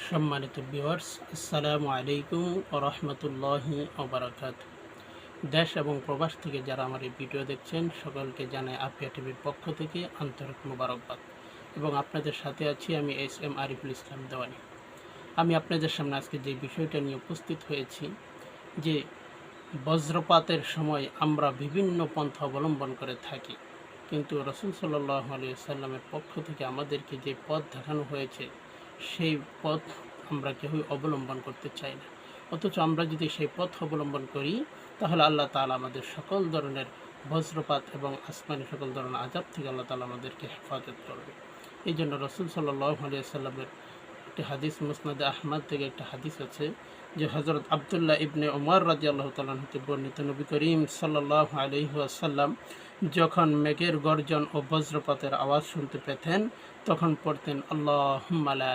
সম্মানিত ভিউয়ার্স, আসসালামু আলাইকুম ওয়া রাহমাতুল্লাহি ওয়া বারাকাতুহু। দেশ এবং প্রবাস থেকে যারা আমার এই ভিডিও দেখছেন সকলকে জানাই আফিয়া টিভির পক্ষ থেকে আন্তরিক মোবারকবাদ। এবং আপনাদের সাথে আছি আমি এস আরিফুল ইসলাম দেওয়ানি। আমি আপনাদের সামনে আজকে যে বিষয়টা নিয়ে উপস্থিত হয়েছি যে বজ্রপাতের সময় আমরা বিভিন্ন পন্থা অবলম্বন করে থাকি, কিন্তু রাসূল সাল্লাল্লাহু আলাইহি ওয়াসাল্লামের পক্ষ থেকে আমাদেরকে যে পথ দেখানো হয়েছে সেই পথ আমরা কেউই অবলম্বন করতে চাই না। অথচ আমরা যদি সেই পথ অবলম্বন করি তাহলে আল্লাহ তাআলা আমাদের সকল ধরনের বজ্রপাত এবং আসমানি সকল ধরনের আযাব থেকে আল্লাহ তাআলা আমাদেরকে হেফাজত করবে। এই জন্য রাসূল সাল্লাল্লাহু আলাইহি ওয়াসাল্লামের একটি হাদিস, মুসনাদে আহমদ থেকে একটা হাদিস আছে যে হযরত আব্দুল্লাহ ইবনে ওমর রাদিয়াল্লাহু তাআলা হতে বর্ণিত, নবী করিম সাল্লাল্লাহু আলাইহি ওয়াসাল্লাম যখন মেঘের গর্জন ও বজ্রপাতের আওয়াজ শুনতে পেতেন তখন পড়তেন আল্লাহুম্মা লা